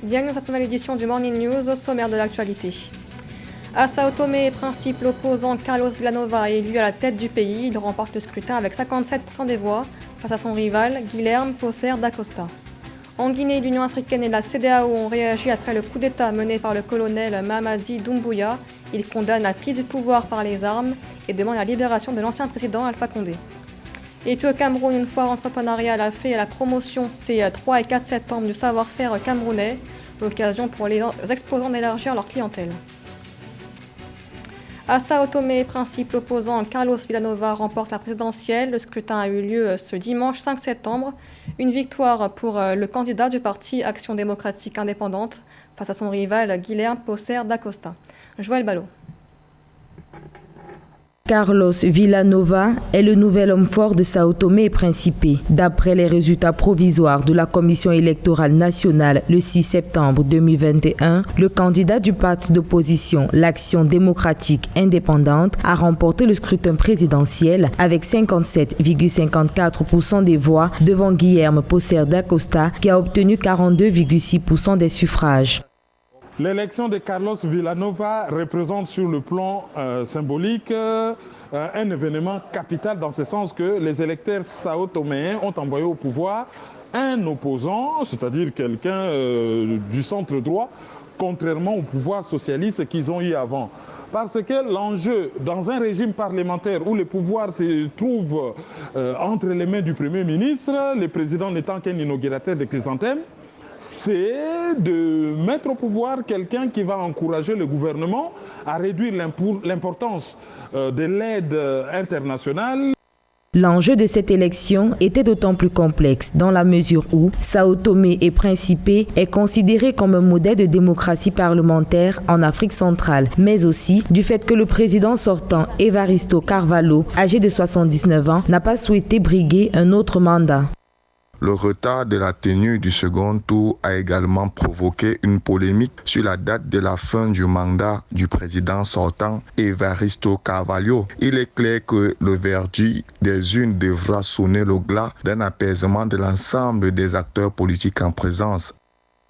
Bienvenue dans cette nouvelle édition du Morning News, au sommaire de l'actualité. À Sao Tomé et Principe, l'opposant Carlos Villanova est élu à la tête du pays. Il remporte le scrutin avec 57% des voix face à son rival Guilherme Posser da Costa. En Guinée, l'Union africaine et la CEDEAO ont réagi après le coup d'État mené par le colonel Mamadi Doumbouya. Il condamne la prise du pouvoir par les armes et demande la libération de l'ancien président Alpha Condé. Et puis au Cameroun, une foire entrepreneuriale a fait la promotion ces 3 et 4 septembre du savoir-faire camerounais, l'occasion pour les exposants d'élargir leur clientèle. À Sao Tomé et Principe, l'opposant Carlos Villanova remporte la présidentielle. Le scrutin a eu lieu ce dimanche 5 septembre. Une victoire pour le candidat du parti Action démocratique indépendante face à son rival Guilherme Posser da Costa. Joël Ballot. Carlos Villanova est le nouvel homme fort de Sao Tomé et Principe. D'après les résultats provisoires de la Commission électorale nationale le 6 septembre 2021, le candidat du parti d'opposition, l'Action démocratique indépendante, a remporté le scrutin présidentiel avec 57,54% des voix devant Guilherme Posser da Costa qui a obtenu 42,6% des suffrages. L'élection de Carlos Villanova représente sur le plan symbolique un événement capital dans ce sens que les électeurs sao-toméens ont envoyé au pouvoir un opposant, c'est-à-dire quelqu'un du centre droit, contrairement au pouvoir socialiste qu'ils ont eu avant. Parce que l'enjeu, dans un régime parlementaire où le pouvoir se trouve entre les mains du Premier ministre, le président n'étant qu'un inaugurateur de chrysanthème, c'est de mettre au pouvoir quelqu'un qui va encourager le gouvernement à réduire l'importance de l'aide internationale. L'enjeu de cette élection était d'autant plus complexe dans la mesure où Sao Tomé et Principe est considéré comme un modèle de démocratie parlementaire en Afrique centrale, mais aussi du fait que le président sortant Evaristo Carvalho, âgé de 79 ans, n'a pas souhaité briguer un autre mandat. Le retard de la tenue du second tour a également provoqué une polémique sur la date de la fin du mandat du président sortant Evaristo Carvalho. Il est clair que le verdict des urnes devra sonner le glas d'un apaisement de l'ensemble des acteurs politiques en présence.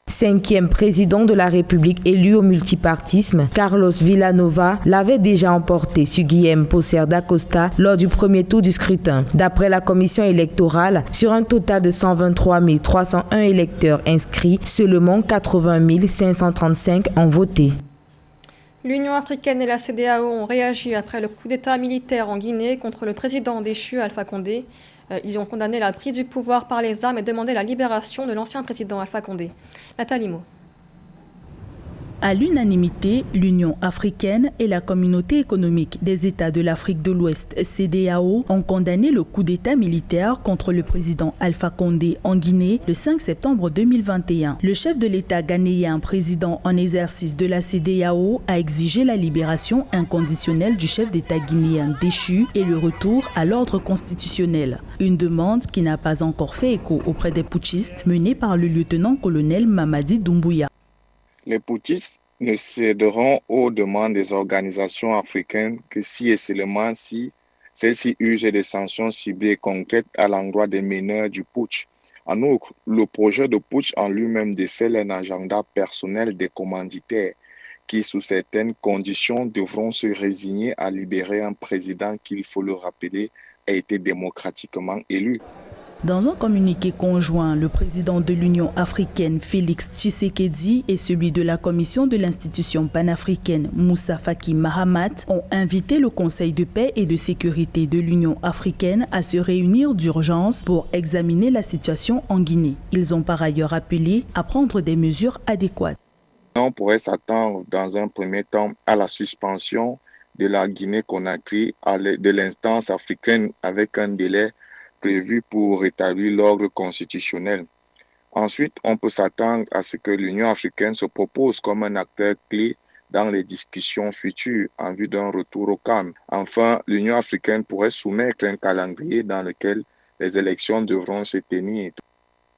Cinquième président de la République élu au multipartisme, Carlos Villanova l'avait déjà emporté sur Guilherme Posser da Costa lors du premier tour du scrutin. D'après la commission électorale, sur un total de 123 301 électeurs inscrits, seulement 80 535 ont voté. L'Union africaine et la CEDEAO ont réagi après le coup d'État militaire en Guinée contre le président déchu Alpha Condé. Ils ont condamné la prise du pouvoir par les armes et demandé la libération de l'ancien président Alpha Condé. Nathalie Mo. À l'unanimité, l'Union africaine et la Communauté économique des États de l'Afrique de l'Ouest, CEDEAO, ont condamné le coup d'État militaire contre le président Alpha Condé en Guinée le 5 septembre 2021. Le chef de l'État ghanéen, président en exercice de la CEDEAO, a exigé la libération inconditionnelle du chef d'État guinéen déchu et le retour à l'ordre constitutionnel. Une demande qui n'a pas encore fait écho auprès des putschistes menés par le lieutenant-colonel Mamadi Doumbouya. Les putschistes ne céderont aux demandes des organisations africaines que si et seulement si celles-ci usent des sanctions ciblées et concrètes à l'endroit des meneurs du putsch. En outre, le projet de putsch en lui-même décèle un agenda personnel des commanditaires qui, sous certaines conditions, devront se résigner à libérer un président qui, il faut le rappeler, a été démocratiquement élu. Dans un communiqué conjoint, le président de l'Union africaine, Félix Tshisekedi, et celui de la commission de l'institution panafricaine, Moussa Faki Mahamat, ont invité le Conseil de paix et de sécurité de l'Union africaine à se réunir d'urgence pour examiner la situation en Guinée. Ils ont par ailleurs appelé à prendre des mesures adéquates. On pourrait s'attendre dans un premier temps à la suspension de la Guinée-Conakry de l'instance africaine avec un délai prévu pour rétablir l'ordre constitutionnel. Ensuite, on peut s'attendre à ce que l'Union africaine se propose comme un acteur clé dans les discussions futures en vue d'un retour au calme. Enfin, l'Union africaine pourrait soumettre un calendrier dans lequel les élections devront se tenir.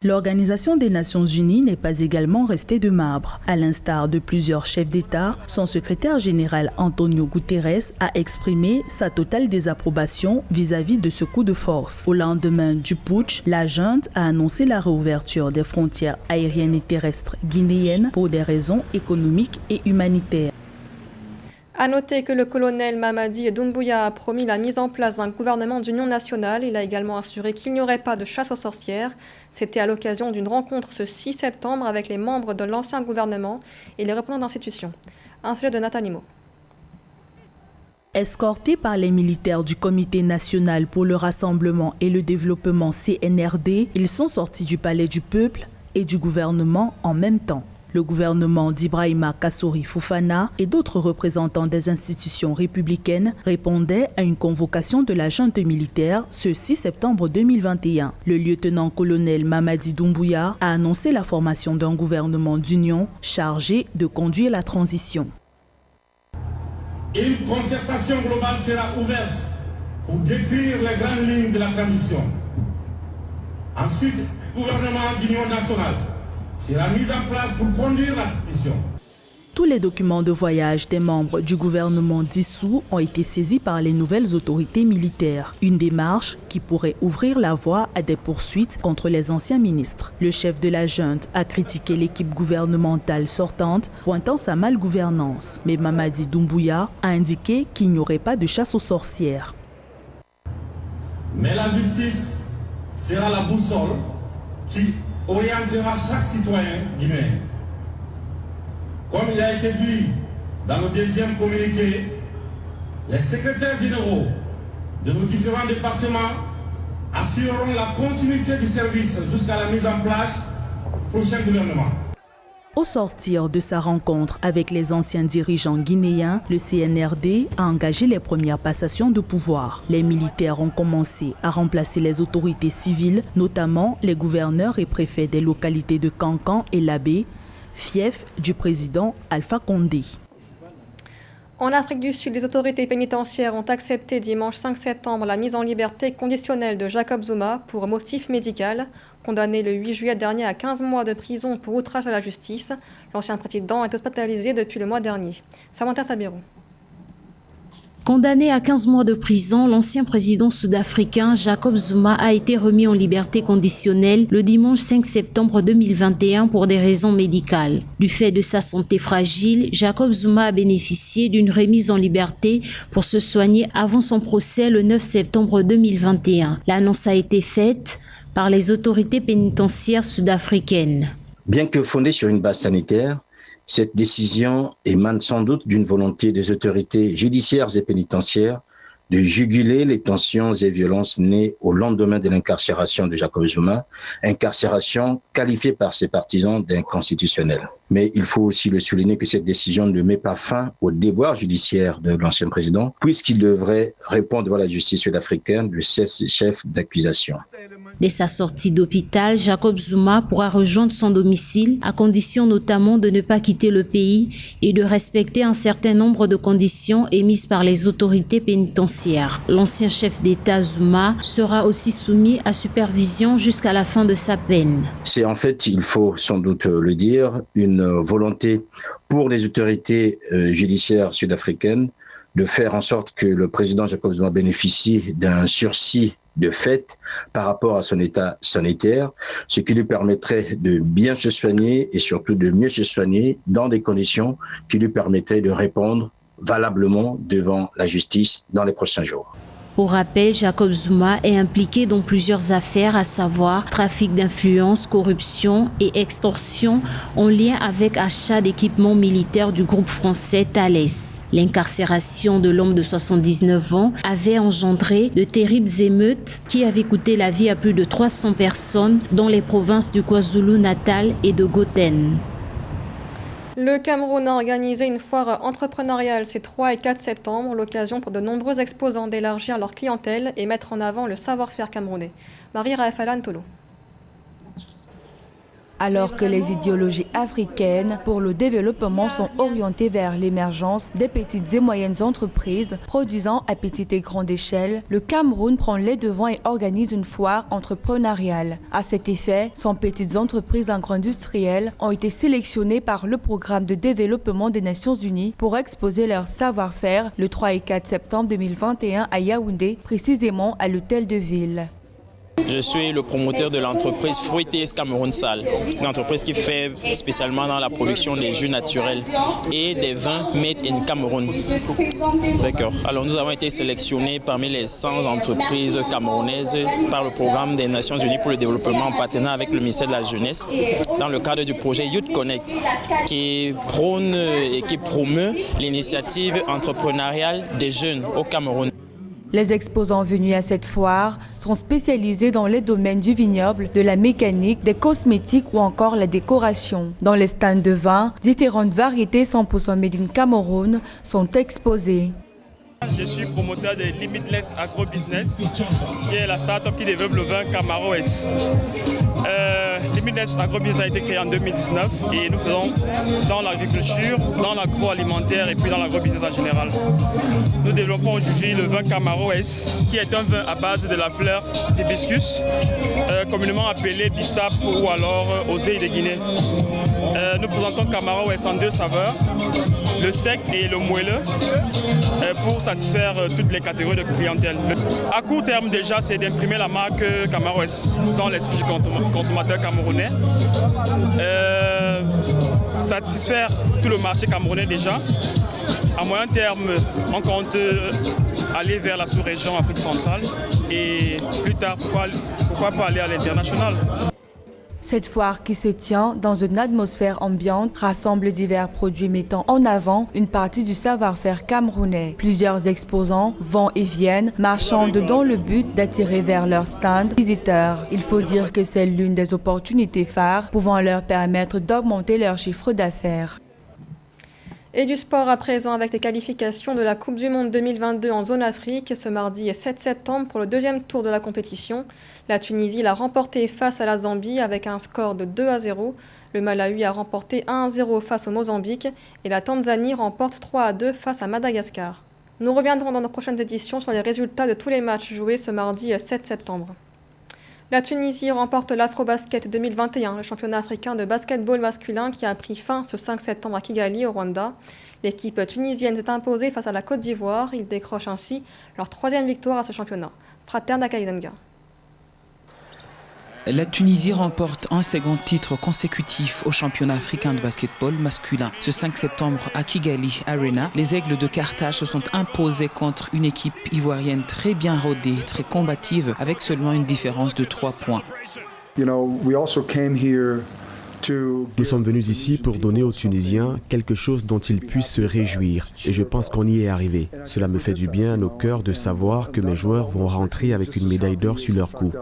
L'Organisation des Nations Unies n'est pas également restée de marbre. À l'instar de plusieurs chefs d'État, son secrétaire général Antonio Guterres a exprimé sa totale désapprobation vis-à-vis de ce coup de force. Au lendemain du putsch, la junte a annoncé la réouverture des frontières aériennes et terrestres guinéennes pour des raisons économiques et humanitaires. À noter que le colonel Mamadi Doumbouya a promis la mise en place d'un gouvernement d'union nationale. Il a également assuré qu'il n'y aurait pas de chasse aux sorcières. C'était à l'occasion d'une rencontre ce 6 septembre avec les membres de l'ancien gouvernement et les représentants d'institutions. Un sujet de Nathalie Mo. Escortés par les militaires du Comité national pour le rassemblement et le développement CNRD, ils sont sortis du palais du peuple et du gouvernement en même temps. Le gouvernement d'Ibrahima Kassory Fofana et d'autres représentants des institutions républicaines répondaient à une convocation de la junte militaire ce 6 septembre 2021. Le lieutenant-colonel Mamadi Doumbouya a annoncé la formation d'un gouvernement d'union chargé de conduire la transition. Une concertation globale sera ouverte pour décrire les grandes lignes de la transition. Ensuite, le gouvernement d'union nationale sera mis en place pour conduire la transition. Tous les documents de voyage des membres du gouvernement dissous ont été saisis par les nouvelles autorités militaires. Une démarche qui pourrait ouvrir la voie à des poursuites contre les anciens ministres. Le chef de la junte a critiqué l'équipe gouvernementale sortante, pointant sa malgouvernance. Mais Mamadi Doumbouya a indiqué qu'il n'y aurait pas de chasse aux sorcières. Mais la justice sera la boussole qui orientera chaque citoyen guinéen. Comme il a été dit dans le deuxième communiqué, les secrétaires généraux de nos différents départements assureront la continuité du service jusqu'à la mise en place du prochain gouvernement. Au sortir de sa rencontre avec les anciens dirigeants guinéens, le CNRD a engagé les premières passations de pouvoir. Les militaires ont commencé à remplacer les autorités civiles, notamment les gouverneurs et préfets des localités de Kankan et Labé, fief du président Alpha Condé. En Afrique du Sud, les autorités pénitentiaires ont accepté dimanche 5 septembre la mise en liberté conditionnelle de Jacob Zuma pour motif médical. Condamné le 8 juillet dernier à 15 mois de prison pour outrage à la justice, l'ancien président est hospitalisé depuis le mois dernier. Samantha Sabirou. Condamné à 15 mois de prison, l'ancien président sud-africain Jacob Zuma a été remis en liberté conditionnelle le dimanche 5 septembre 2021 pour des raisons médicales. Du fait de sa santé fragile, Jacob Zuma a bénéficié d'une remise en liberté pour se soigner avant son procès le 9 septembre 2021. L'annonce a été faite par les autorités pénitentiaires sud-africaines. Bien que fondée sur une base sanitaire, cette décision émane sans doute d'une volonté des autorités judiciaires et pénitentiaires de juguler les tensions et violences nées au lendemain de l'incarcération de Jacob Zuma, incarcération qualifiée par ses partisans d'inconstitutionnelle. Mais il faut aussi le souligner que cette décision ne met pas fin au déboire judiciaire de l'ancien président, puisqu'il devrait répondre devant la justice sud-africaine le chef d'accusation. Dès sa sortie d'hôpital, Jacob Zuma pourra rejoindre son domicile, à condition notamment de ne pas quitter le pays et de respecter un certain nombre de conditions émises par les autorités pénitentiaires. L'ancien chef d'État Zuma sera aussi soumis à supervision jusqu'à la fin de sa peine. C'est en fait, il faut sans doute le dire, une volonté pour les autorités judiciaires sud-africaines de faire en sorte que le président Jacob Zuma bénéficie d'un sursis de fait par rapport à son état sanitaire, ce qui lui permettrait de bien se soigner et surtout de mieux se soigner dans des conditions qui lui permettraient de répondre valablement devant la justice dans les prochains jours. Pour rappel, Jacob Zuma est impliqué dans plusieurs affaires, à savoir trafic d'influence, corruption et extorsion en lien avec achat d'équipements militaires du groupe français Thales. L'incarcération de l'homme de 79 ans avait engendré de terribles émeutes qui avaient coûté la vie à plus de 300 personnes dans les provinces du KwaZulu-Natal et de Gauteng. Le Cameroun a organisé une foire entrepreneuriale ces 3 et 4 septembre, l'occasion pour de nombreux exposants d'élargir leur clientèle et mettre en avant le savoir-faire camerounais. Marie-Raphaël Antolo. Alors que les idéologies africaines pour le développement sont orientées vers l'émergence des petites et moyennes entreprises produisant à petite et grande échelle, le Cameroun prend les devants et organise une foire entrepreneuriale. À cet effet, 100 petites entreprises agro-industrielles ont été sélectionnées par le Programme de développement des Nations Unies pour exposer leur savoir-faire le 3 et 4 septembre 2021 à Yaoundé, précisément à l'hôtel de ville. Je suis le promoteur de l'entreprise Fruities Cameroun Sal, une entreprise qui fait spécialement dans la production des jus naturels et des vins made in Cameroun. D'accord. Alors nous avons été sélectionnés parmi les 100 entreprises camerounaises par le programme des Nations Unies pour le développement en partenariat avec le ministère de la Jeunesse dans le cadre du projet Youth Connect qui prône et qui promeut l'initiative entrepreneuriale des jeunes au Cameroun. Les exposants venus à cette foire sont spécialisés dans les domaines du vignoble, de la mécanique, des cosmétiques ou encore la décoration. Dans les stands de vin, différentes variétés 100% made in Cameroun sont exposées. Je suis promoteur de Limitless Agro Business, qui est la start-up qui développe le vin Camaro S. Limitless Agro Business a été créé en 2019 et nous faisons dans l'agriculture, dans l'agroalimentaire et puis dans l'agro-business en général. Nous développons aujourd'hui le vin Camaro S, qui est un vin à base de la fleur d'hibiscus, communément appelé bissap ou alors oseille de Guinée. Nous présentons Camaro S en 2 saveurs, le sec et le moelleux, pour satisfaire toutes les catégories de clientèle. À court terme déjà, c'est d'imprimer la marque Camaro S dans l'esprit du consommateur camerounais, satisfaire tout le marché camerounais déjà. À moyen terme, on compte aller vers la sous-région Afrique centrale et plus tard, pourquoi pas aller à l'international. Cette foire qui se tient dans une atmosphère ambiante rassemble divers produits mettant en avant une partie du savoir-faire camerounais. Plusieurs exposants vont et viennent, marchandent dans le but d'attirer vers leur stand visiteurs. Il faut dire que c'est l'une des opportunités phares pouvant leur permettre d'augmenter leur chiffre d'affaires. Et du sport à présent avec les qualifications de la Coupe du Monde 2022 en zone Afrique ce mardi 7 septembre pour le deuxième tour de la compétition. La Tunisie l'a remporté face à la Zambie avec un score de 2-0. Le Malawi a remporté 1-0 face au Mozambique et la Tanzanie remporte 3-2 face à Madagascar. Nous reviendrons dans nos prochaines éditions sur les résultats de tous les matchs joués ce mardi 7 septembre. La Tunisie remporte l'Afrobasket 2021, le championnat africain de basketball masculin qui a pris fin ce 5 septembre à Kigali, au Rwanda. L'équipe tunisienne s'est imposée face à la Côte d'Ivoire. Ils décrochent ainsi leur 3e victoire à ce championnat. Frater Dakaizenga. La Tunisie remporte un second titre consécutif au championnat africain de basketball masculin. Ce 5 septembre à Kigali Arena, les Aigles de Carthage se sont imposés contre une équipe ivoirienne très bien rodée, très combative, avec seulement une différence de 3 points. Nous sommes venus ici pour donner aux Tunisiens quelque chose dont ils puissent se réjouir et je pense qu'on y est arrivé. Cela me fait du bien à nos cœurs de savoir que mes joueurs vont rentrer avec une médaille d'or sur leur cou.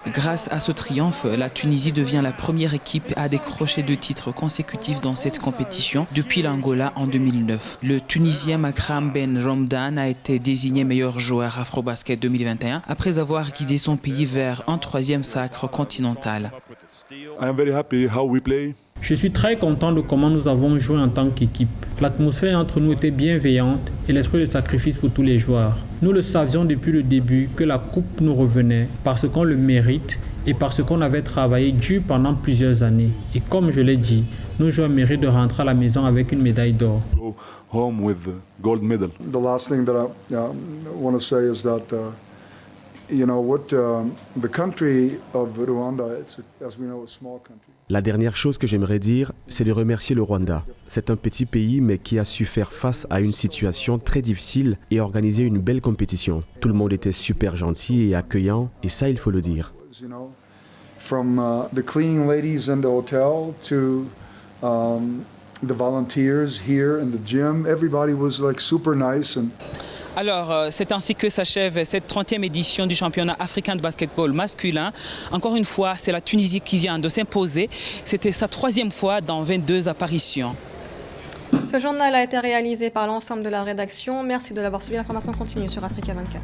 Grâce à ce triomphe, la Tunisie devient la première équipe à décrocher 2 titres consécutifs dans cette compétition depuis l'Angola en 2009. Le Tunisien Makram Ben Romdan a été désigné meilleur joueur Afrobasket 2021 après avoir guidé son pays vers un 3e sacre continental. Je suis très content de comment nous avons joué en tant qu'équipe. L'atmosphère entre nous était bienveillante et l'esprit de sacrifice pour tous les joueurs. Nous le savions depuis le début que la coupe nous revenait parce qu'on le mérite et parce qu'on avait travaillé dur pendant plusieurs années. Et comme je l'ai dit, nos joueurs méritent de rentrer à la maison avec une médaille d'or. La dernière chose que j'aimerais dire, c'est de remercier le Rwanda. C'est un petit pays, mais qui a su faire face à une situation très difficile et organiser une belle compétition. Tout le monde était super gentil et accueillant, et ça, il faut le dire. From the cleaning ladies in the hotel to the volunteers here in the gym, everybody was like super nice and. Alors, c'est ainsi que s'achève cette 30e édition du championnat africain de basketball masculin. Encore une fois, c'est la Tunisie qui vient de s'imposer. C'était sa 3e fois dans 22 apparitions. Ce journal a été réalisé par l'ensemble de la rédaction. Merci de l'avoir suivi. L'information continue sur Africa 24.